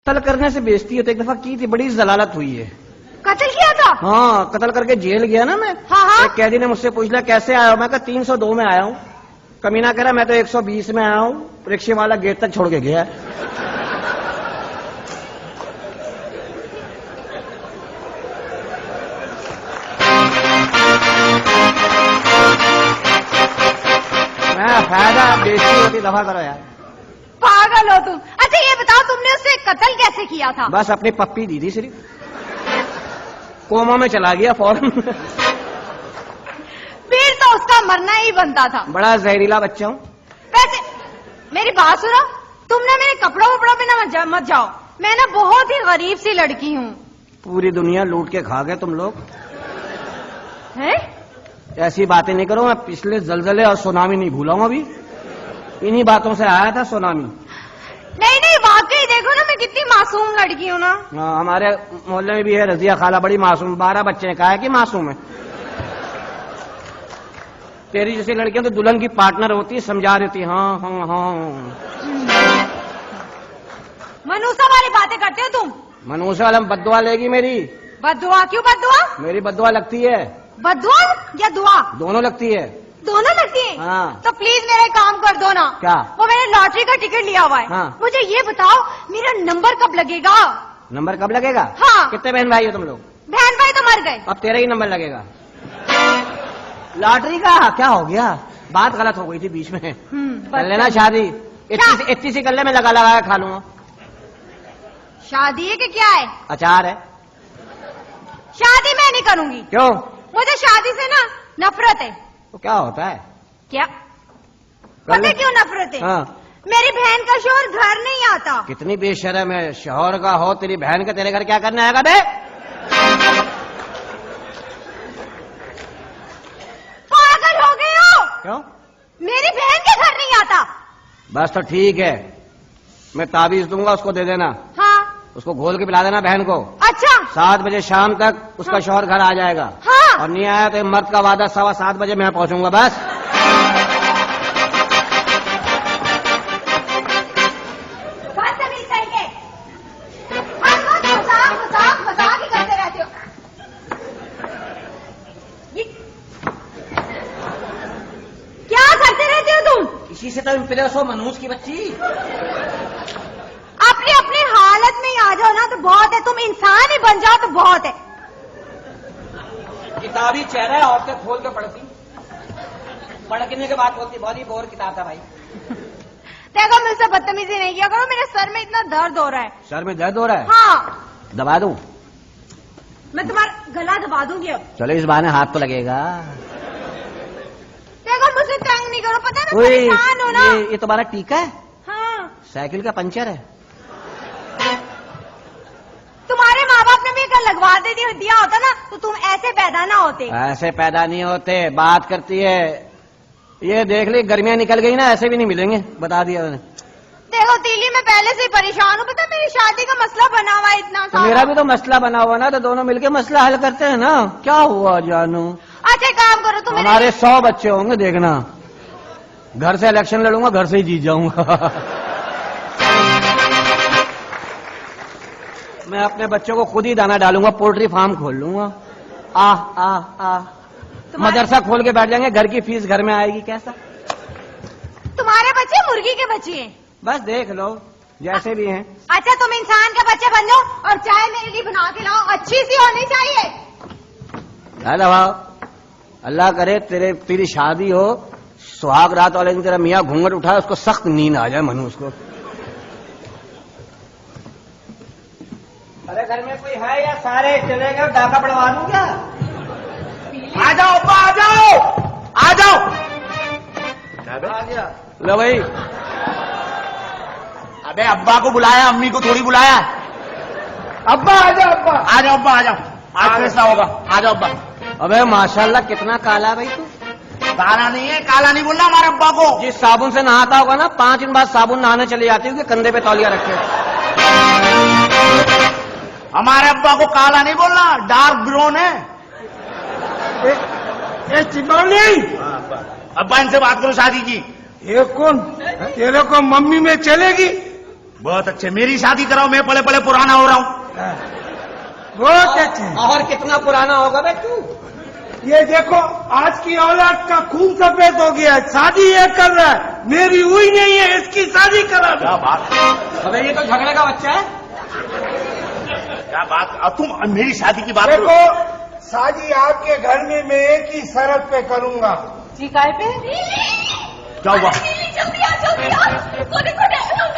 कत्ल करने से बेइज्जती होती, एक दफा की थी, बड़ी जलालत हुई है। कत्ल किया था? हाँ, कत्ल करके जेल गया ना मैं। हाँ। एक कैदी ने मुझसे पूछ लिया कैसे आया हूं, मैं कहा 302 में आया हूँ। कमीना कह रहा मैं तो 120 में आया हूँ, रिक्शे वाला गेट तक छोड़ के गया। फायदा बेइज्जती होती, दफा करो यार। पागल हो तुम। अच्छा ये बताओ तुमने उससे कत्ल कैसे किया था? बस अपनी पप्पी दी थी सिर्फ, कोमा में चला गया फौरन। फिर तो उसका मरना ही बनता था। बड़ा जहरीला बच्चा हूँ। वैसे मेरी बात सुनो, तुमने मेरे कपड़ों वपड़ों पे ना मत जाओ, मैं ना बहुत ही गरीब सी लड़की हूँ। पूरी दुनिया लूट के खा गए तुम लोग। हैं? ऐसी बातें नहीं करो, मैं पिछले जलजले और सुनामी नहीं भूला हूँ। अभी इन्हीं बातों से आया था सुनामी। नहीं वाकई देखो ना मैं कितनी मासूम लड़की हूँ ना। हाँ, हमारे मोहल्ले में भी है रजिया खाला, बड़ी मासूम, 12 बच्चे हैं, कहा है कि मासूम है। तेरी जैसी लड़कियां तो दुल्हन की पार्टनर होती है, समझा रही थी। हाँ हाँ हाँ। मनूसा वाली बातें करते हो तुम। मनूसा वाला बद्दुआ लेगी मेरी। बद्दुआ? क्यों बद्दुआ? मेरी बद्दुआ लगती है। बद्दुआ या दुआ? दोनों लगती है। दोनों लगती है? हाँ। तो प्लीज मेरा एक काम कर दो ना। क्या? वो मैंने लॉटरी का टिकट लिया हुआ है। हाँ। मुझे ये बताओ मेरा नंबर कब लगेगा? नंबर कब लगेगा? हाँ। कितने बहन भाई हो तुम लोग? बहन भाई तो मर गए। अब तेरा ही नंबर लगेगा। लॉटरी का क्या हो गया? बात गलत हो गई थी बीच में। कर लेना शादी, इतनी सी गले में लगा खा लूंगा। शादी है कि क्या है? अचार है। शादी मैं नहीं करूंगी। क्यों? मुझे शादी से ना नफरत है। तो क्या होता है? क्या पता क्यों नफरत है? हाँ। मेरी बहन का शोहर घर नहीं आता। कितनी बेशर्म है, शोहर का हो तेरी बहन का तेरे घर क्या करने आएगा बे? पागल हो गए हो? क्यों? मेरी बहन के घर नहीं आता। बस तो ठीक है, मैं ताबीज दूंगा, उसको दे देना। हाँ। उसको घोल के पिला देना बहन को। अच्छा। 7 बजे शाम तक उसका शोहर घर आ जाएगा। हाँ। और नहीं आया तो मर्द का वादा 7:15 बजे मैं पहुंचूंगा। बस मजाक ही करते रहते हो। क्या करते रहते हो तुम? इसी से तो इम्प्रेस हो मनूस की बच्ची। अपनी अपनी हालत में ही आ जाओ ना तो बहुत है, तुम इंसान ही बन जाओ तो बहुत है। किताबी चेहरा है, औरतें खोल के पढ़ती, पढ़ने के बाद बोलती बहुत ही बोर किताब था भाई। देखो मुझसे बदतमीजी नहीं किया करो, मेरे सर में इतना दर्द हो रहा है। सर में दर्द हो रहा है? हाँ। दबा दूं? मैं तुम्हारा गला दबा दूंगी अब। चलो इस बहाने हाथ तो लगेगा। देखो मुझसे तंग नहीं करो, पता है ना परेशान हो ना। ये तुम्हारा टीका है? हाँ। साइकिल का पंचर है? तुम्हारे माँ बाप ने भी अगर लगवा दिया होता ना तो तुम ऐसे पैदा ना होते। ऐसे पैदा नहीं होते, बात करती है। ये देख ली गर्मियां निकल गई ना, ऐसे भी नहीं मिलेंगे, बता दिया मैंने। देखो तीली मैं पहले से ही परेशान हूँ, पता मेरी शादी का मसला बना हुआ है इतना तो मेरा भी तो मसला बना हुआ ना, तो दोनों मिलके मसला हल करते हैं ना। क्या हुआ जानू? अच्छा काम करो तुम। हमारे 100 बच्चे होंगे, देखना। घर से इलेक्शन लड़ूंगा, घर से ही जीत जाऊंगा। मैं अपने बच्चों को खुद ही दाना डालूंगा, पोल्ट्री फार्म खोल लूंगा। मदरसा खोल के बैठ जाएंगे, घर की फीस घर में आएगी। कैसा? तुम्हारे बच्चे मुर्गी के बच्चे हैं? बस देख लो, जैसे भी हैं। अच्छा तुम इंसान के बच्चे बन जाओ और चाय मेरे लिए बना के लाओ, अच्छी सी होनी चाहिए। अल्लाह करे तेरी शादी हो, सुहाग रात वाले दिन तेरा मियाँ घूंघट उठाए, उसको सख्त नींद आ जाए मनु उसको। अरे घर में कोई है या सारे चले गए? डाका पड़वा दूं क्या? आ जाओ अब्बा, आ जाओ, आ जाओ। आ गया। लो भाई। अबे अब्बा को बुलाया, अम्मी को थोड़ी बुलाया। अब्बा आ जाओ, अब्बा आ जाओ, अब्बा आ जाओ, आज फैसला होगा। आ जाओ अब्बा। अबे माशाल्लाह कितना काला है भाई तू। काला नहीं है, काला नहीं बोलना हमारे अब्बा को। जिस साबुन से नहाता होगा ना, 5 दिन बाद साबुन नहाने चली जाती होगी, कंधे पे तौलिया रखे। हमारे अब्बा को काला नहीं बोलना, डार्क ब्राउन है। चिपौली, अब्बा इनसे बात करो शादी की। ये कौन? तेरे को मम्मी में चलेगी? बहुत अच्छे, मेरी शादी कराओ, मैं पले पले पुराना हो रहा हूँ। बहुत अच्छे। और कितना पुराना होगा बे तू? ये देखो, आज की औलाद का खून सफेद हो गया, शादी ये कर रहा है, मेरी हुई नहीं है, इसकी शादी करा दो। क्या बात, अबे ये तो झगड़े का बच्चा है। क्या बात, अब तुम मेरी शादी की बात देखो, करो। शादी आपके घर में मैं एक ही शर्त पे करूंगा। जी काय पे? क्या हुआ? जल्दी आ, जल्दी आ।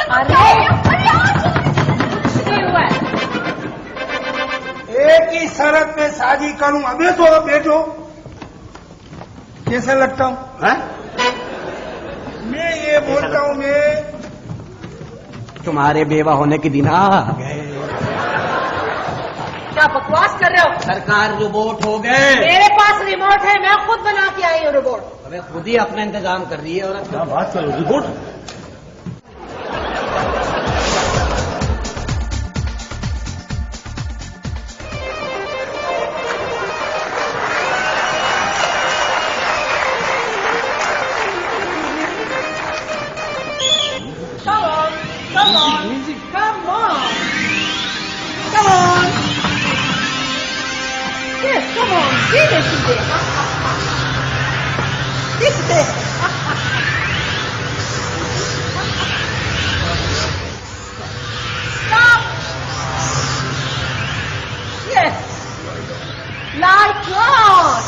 अरे कुछ नहीं हुआ है। एक ही शर्त पे शादी करूंगा। बैठो बैठो, कैसा लगता हूँ? हैं? मैं ये बोलता हूँ, मैं तुम्हारे बेवा होने के दिन आ गए। क्या बकवास कर रहे हो? सरकार रिपोर्ट हो गए। मेरे पास रिमोट है, मैं खुद बना के आई हूँ रिमोट। अबे खुद ही अपना इंतजाम कर रही है औरत। क्या बात करो, report. Come on. Yes, come on. सीधे सीधे। सीधे। Stop. Yes. Like God.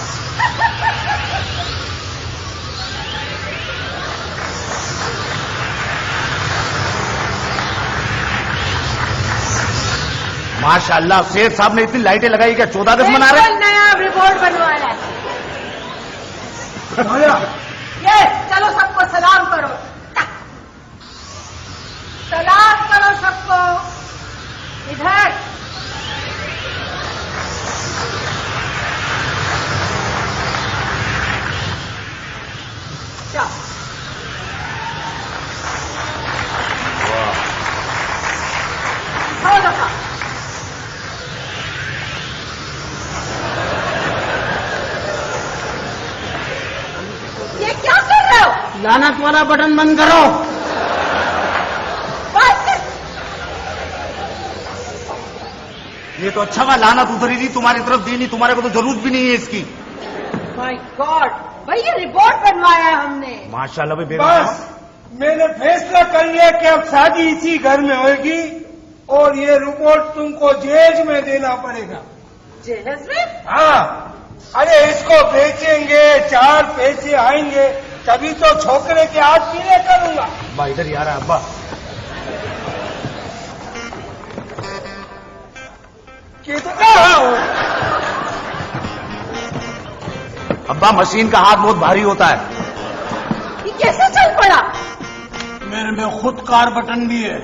माशाल्लाह, सेठ साहब ने इतनी लाइटें लगाई, क्या 14 अगस्त मना रहे? बिल्कुल नया रिपोर्ट बनवाया है। ये चलो सबको सलाम करो, सलाम करो सबको। इधर जाओ। हो दफा। ये क्या कर रहे हो? लानत वाला बटन बंद करो। बस। ये तो अच्छा हुआ लानत उतरी थी, तुम्हारी तरफ दी नहीं, तुम्हारे को तो जरूरत भी नहीं है इसकी। माय गॉड, भाई ये रिपोर्ट बनवाया है हमने। माशाल्लाह भाई, बस मैंने फैसला कर लिया कि अब शादी इसी घर में होगी और ये रिपोर्ट तुमको जेल में देना पड़ेगा। जेलस में? हाँ, अरे इसको बेचेंगे, 4 पैसे आएंगे, तभी तो छोकरे के हाथ पीले करूंगा। अब्बा इधर ही आ रहा है। अब्बा अब्बा, मशीन का हाथ बहुत भारी होता है। ये कैसे चल पड़ा? मेरे में खुद कार बटन भी है,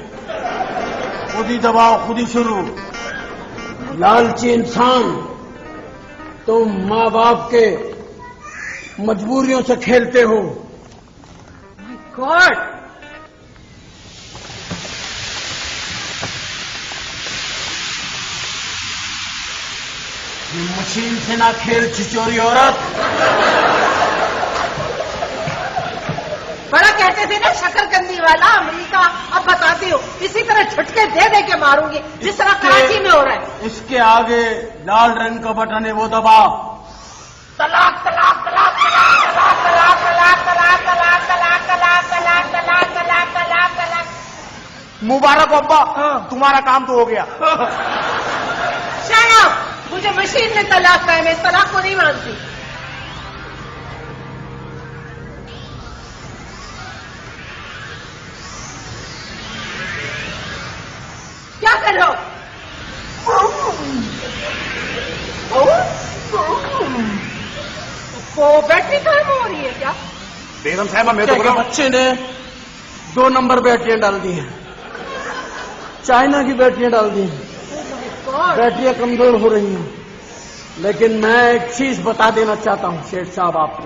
खुद ही दबाओ खुद ही शुरू। लालची इंसान, तुम माँ बाप के मजबूरियों से खेलते हो। माय गॉड, मशीन से ना खेल छिचोरी औरत। बड़ा कहते थे ना शकरकंदी वाला अमेरिका, अब बताती हूँ इसी तरह झटके दे दे के मारूंगी जिस तरह कराची में हो रहा है। इसके आगे लाल रंग का बटन है, वो दबा। तलाक तलाक तलाक तलाक तलाक तलाक तलाक तलाक तलाक तलाक तलाक तलाक तलाक तलाक तलाक तलाक। मुबारक हो अब्बा, तुम्हारा काम तो हो गया। शट अप, मुझे मशीन में तलाक का है, मैं तलाक को नहीं मानती। क्या कर रहे हो? वो बैटरी गर्म हो रही है क्या? बेगम साहब, मैं तो बच्चे ने 2 नंबर बैटरियां डाल दी हैं, चाइना की बैटरियां डाल दी हैं, बैटरियां कमजोर हो रही हैं। लेकिन मैं एक चीज बता देना चाहता हूं सेठ साहब आपको,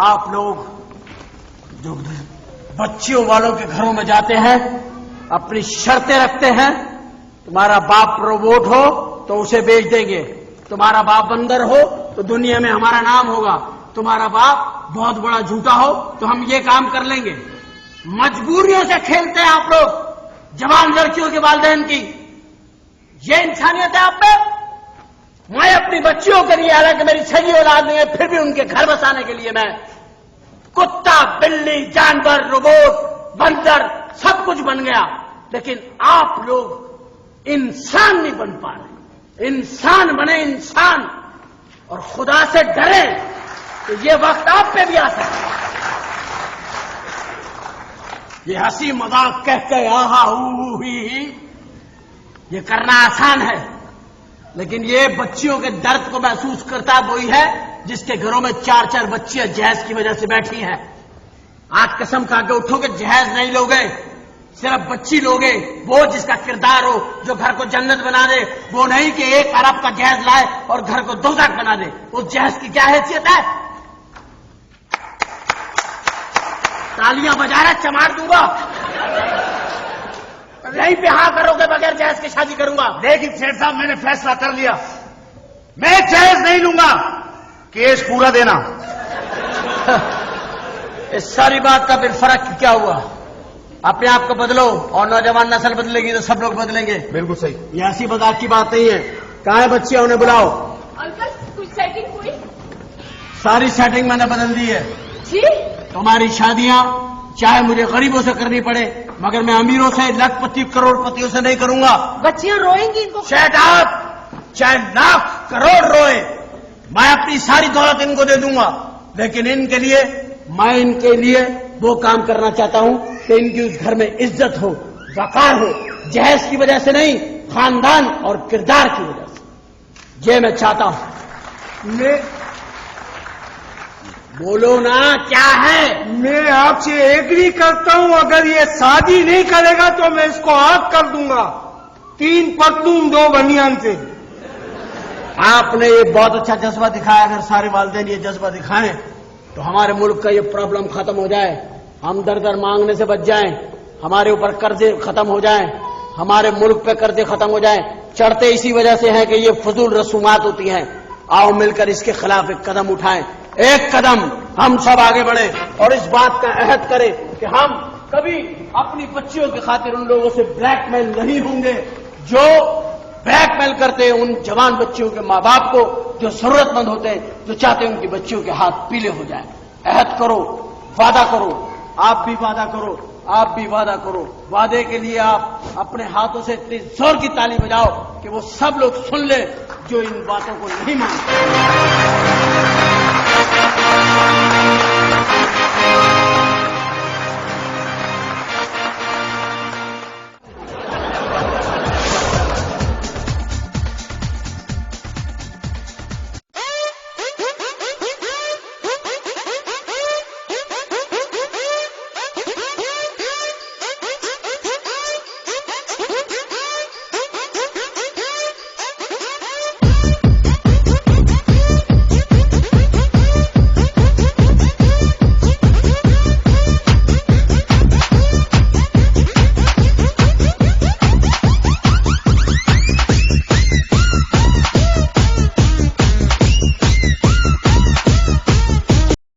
आप लोग जो बच्चियों वालों के घरों में जाते हैं, अपनी शर्तें रखते हैं। तुम्हारा बाप रोबोट हो तो उसे बेच देंगे, तुम्हारा बाप बंदर हो तो दुनिया में हमारा नाम होगा, तुम्हारा बाप बहुत बड़ा झूठा हो तो हम ये काम कर लेंगे। मजबूरियों से खेलते हैं आप लोग, जवान लड़कियों के वालिदैन की। ये इंसानियत है आप में? मैं अपनी बच्चियों के लिए, हालांकि मेरी सगी औलाद नहीं है, फिर भी उनके घर बसाने के लिए मैं कुत्ता, बिल्ली, जानवर, रोबोट, बंदर सब कुछ बन गया। लेकिन आप लोग इंसान नहीं बन पा रहे। इंसान बने, इंसान, और खुदा से डरे तो ये वक्त आप पे भी आ सकता है। ये हंसी मजाक कह के आहा ही ये करना आसान है, लेकिन ये बच्चियों के दर्द को महसूस करता वही है जिसके घरों में 4-4 बच्चियां जहेज की वजह से बैठी हैं। आज कसम खा के उठो कि जहेज नहीं लोगे, सिर्फ बच्ची लोगे, वो जिसका किरदार हो, जो घर को जन्नत बना दे, वो नहीं कि 1 अरब का जहेज लाए और घर को दोज़ख बना दे। उस जहेज की क्या हैसियत है? तालियां बजा रहे, चमार दूंगा। यहीं पे हाँ करोगे, बगैर जहेज के शादी करूंगा। लेकिन सेठ साहब, मैंने फैसला कर लिया, मैं जहेज नहीं लूंगा, केस पूरा देना। इस सारी बात का फिर फर्क क्या हुआ? अपने आप को बदलो, और नौजवान नस्ल बदलेगी तो सब लोग बदलेंगे। बिल्कुल सही। ये हंसी मजाक की बात नहीं है। कहाँ है बच्चियां, उन्हें बुलाओ। अंकल कुछ सेटिंग हुई? सारी सेटिंग मैंने बदल दी है। जी? तुम्हारी शादियां चाहे मुझे गरीबों से करनी पड़े, मगर मैं अमीरों से, लखपति, करोड़पतियों से नहीं करूंगा। बच्चियां रोएंगी, इनको शट अप! चाहे लाख करोड़ रोए, मैं अपनी सारी दौलत इनको दे दूंगा। लेकिन इनके लिए, मैं इनके लिए वो काम करना चाहता हूं कि इनकी उस घर में इज्जत हो, वकार हो, जहेज की वजह से नहीं, खानदान और किरदार की वजह से। ये मैं चाहता हूं। बोलो ना, क्या है? मैं आपसे एग्री करता हूं, अगर ये शादी नहीं करेगा तो मैं इसको आग कर दूंगा, 3 पतलून 2 बनियान से। आपने ये बहुत अच्छा जज्बा दिखाया। अगर सारे वालिदैन ये जज्बा दिखाएं तो हमारे मुल्क का ये प्रॉब्लम खत्म हो जाए, हम दर दर मांगने से बच जाएं, हमारे ऊपर कर्जे खत्म हो जाएं, हमारे मुल्क पे कर्जे खत्म हो जाएं। चढ़ते इसी वजह से हैं कि ये फजूल रसूमात होती हैं। आओ मिलकर इसके खिलाफ एक कदम उठाएं, एक कदम हम सब आगे बढ़े और इस बात का अहद करें कि हम कभी अपनी बच्चियों की खातिर उन लोगों से ब्लैकमेल नहीं होंगे जो ब्लैकमेल करते हैं उन जवान बच्चियों के माँ बाप को, जो जरूरतमंद होते हैं, जो चाहते हैं उनकी बच्चियों के हाथ पीले हो जाए। अहद करो, वादा करो, आप भी वादा करो, आप भी वादा करो। वादे के लिए आप अपने हाथों से इतनी जोर की ताली बजाओ कि वो सब लोग सुन ले जो इन बातों को नहीं मानते।